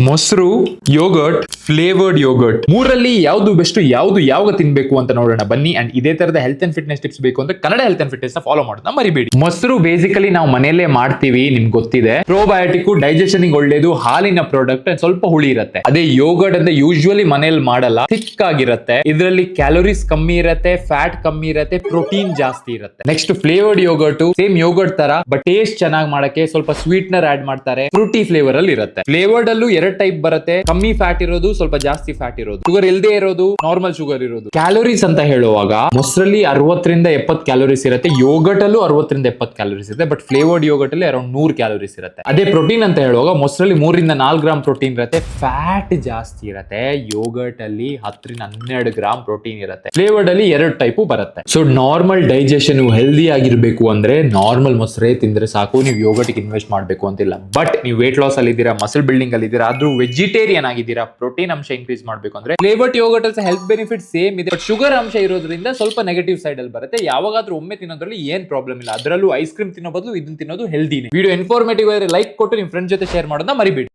ಮೊಸರು, yoghurt, flavoured yoghurt ಮೂರಲ್ಲಿ ಯಾವ್ದು ಬೆಸ್ಟ್, ಯಾವ್ದು ಯಾವಾಗ ತಿನ್ಬೇಕು ಅಂತ ನೋಡೋಣ ಬನ್ನಿ. ಅಂಡ್ ಇದೇ ತರದ ಹೆಲ್ತ್ ಅಂಡ್ ಫಿಟ್ನೆಸ್ ಟಿಪ್ಸ್ ಬೇಕು ಅಂದ್ರೆ ಕನ್ನಡ ಹೆಲ್ತ್ ಅಂಡ್ ಫಿಟ್ನೆಸ್ ನ ಫಾಲೋ ಮಾಡೋದನ್ನ ಮರಿಬೇಡಿ. ಮೊಸರು ಬೇಸಿಕಲಿ ನಾವು ಮನೆಯಲ್ಲೇ ಮಾಡ್ತೀವಿ, ನಿಮ್ಗೆ ಗೊತ್ತಿದೆ. ಪ್ರೋಬಯೋಟಿಕ್, ಡೈಜೆಷನ್ ಒಳ್ಳೇದು, ಹಾಲಿನ ಪ್ರಾಡಕ್ಟ್, ಸ್ವಲ್ಪ ಹುಳಿ ಇರುತ್ತೆ. ಅದೇ ಯೋಗರ್ಟ್ ಅಂತ ಯೂಶುವಲಿ ಮನೇಲಿ ಮಾಡಲ್ಲ, ಥಿಕ್ ಆಗಿರುತ್ತೆ. ಇದರಲ್ಲಿ ಕ್ಯಾಲೋರೀಸ್ ಕಮ್ಮಿ ಇರುತ್ತೆ, ಫ್ಯಾಟ್ ಕಮ್ಮಿ ಇರುತ್ತೆ, ಪ್ರೋಟೀನ್ ಜಾಸ್ತಿ ಇರುತ್ತೆ. Next flavoured yoghurt, same yoghurt ತರ ಬಟ್ ಟೇಸ್ಟ್ ಚೆನ್ನಾಗಿ ಮಾಡಕ್ಕೆ ಸ್ವಲ್ಪ ಸ್ವೀಟ್ನರ್ ಆಡ್ ಮಾಡ್ತಾರೆ, ಫ್ರೂಟಿ ಫ್ಲೇವರ್ ಅಲ್ಲಿ ಇರುತ್ತೆ. ಫ್ಲೇವರ್ಡ್ ಅಲ್ಲೂ ಎರಡು ಟೈಪ್ ಬರುತ್ತೆ, ಕಮ್ಮಿ ಫ್ಯಾಟ್ ಇರೋದು, ಸ್ವಲ್ಪ ಜಾಸ್ತಿ ಫ್ಯಾಟ್ ಇರೋದು, ಶುಗರ್ ಇಲ್ಲದೆ ಇರೋದು, ನಾರ್ಮಲ್ ಶುಗರ್ ಇರೋದು. ಕ್ಯಾಲೋರೀಸ್ ಅಂತ ಹೇಳುವಾಗ ಮೊಸರಲ್ಲಿ 60 ರಿಂದ 70 ಕ್ಯಾಲೋರೀಸ್ ಇರುತ್ತೆ, ಯೋಗರ್ಟ್ ಅಲ್ಲೂ 60 ರಿಂದ 70 ಕ್ಯಾಲೋರೀಸ್ ಇರುತ್ತೆ, ಬಟ್ ಫ್ಲೇವರ್ಡ್ ಯೋಗರ್ಟ್ ಅಲ್ಲಿ ಅರೌಂಡ್ 100 ಕ್ಯಾಲೋರೀಸ್ ಇರುತ್ತೆ. ಅದೇ ಪ್ರೋಟೀನ್ ಅಂತ ಹೇಳುವಾಗ ಮೊಸರಲ್ಲಿ 3 ರಿಂದ 4 ಗ್ರಾಮ್ ಪ್ರೋಟೀನ್ ಇರುತ್ತೆ, ಫ್ಯಾಟ್ ಜಾಸ್ತಿ ಇರುತ್ತೆ. ಯೋಗರ್ಟ್ ಅಲ್ಲಿ 10 ರಿಂದ 12 ಗ್ರಾಮ್ ಪ್ರೋಟೀನ್ ಇರುತ್ತೆ. ಫ್ಲೇವರ್ಡ್ ಅಲ್ಲಿ 2 ಟೈಪ್ ಬರುತ್ತೆ. ಸೊ ನಾರ್ಮಲ್ ಡೈಜೆಷನ್ ಹೆಲ್ದಿ ಆಗಿರ್ಬೇಕು ಅಂದ್ರೆ ನಾರ್ಮಲ್ ಮೊಸರೇ ತಿಂದ್ರೆ ಸಾಕು, ನೀವು ಯೋಗರ್ಟ್ ಇನ್ವೆಸ್ಟ್ ಮಾಡಬೇಕು ಅಂತಿಲ್ಲ. ಬಟ್ ನೀವು ವೇಟ್ ಲಾಸ್ ಅಲ್ಲಿ ಇದ್ದೀರಾ, ಮಸಲ್ ಬಿಲ್ಡಿಂಗ್ ಅಲ್ಲಿ ಇದ್ದೀರಾ, ಆದ್ರೂ ವೆಜಿಟೇರಿಯನ್ ಆಗಿದ್ದೀರಾ, ಪ್ರೋಟೀನ್ ಅಂಶ ಇನ್ಕ್ರೀಸ್ ಮಾಡಬೇಕು ಅಂದ್ರೆ ಫ್ಲೇವರ್ಡ್ ಯೋಗರ್ಟ್ ಅಲ್ಲಿ ಹೆಲ್ತ್ ಬೆನಿಫಿಟ್ ಸೇಮ್ ಇದೆ, ಬಟ್ ಶುಗರ್ ಅಂಶ ಇರೋದ್ರಿಂದ ಸ್ವಲ್ಪ ನೆಗೆಟಿವ್ ಸೈಡ್ ಅಲ್ಲಿ ಬರುತ್ತೆ. ಯಾವಾಗಾದ್ರೂ ಒಮ್ಮೆ ತಿನ್ನೋದ್ರಲ್ಲಿ ಏನ್ ಪ್ರಾಬ್ಲಮ್ ಇಲ್ಲ. ಅದರಲ್ಲೂ ಐಸ್ ಕ್ರೀಮ್ ತಿನ್ನೋ ಬದಲು ಇದನ್ನ ತಿನ್ನೋದು ಹೆಲ್ದಿನೇ. ವಿಡಿಯೋ ಇನ್ಫಾರ್ಮೇಟಿವ್ ಆದ್ರೆ ಲೈಕ್ ಕೊಟ್ಟು ನಿಮ್ ಫ್ರೆಂಡ್ ಜೊತೆ ಶೇರ್ ಮಾಡೋದನ್ನ ಮರಿಬೇಡಿ.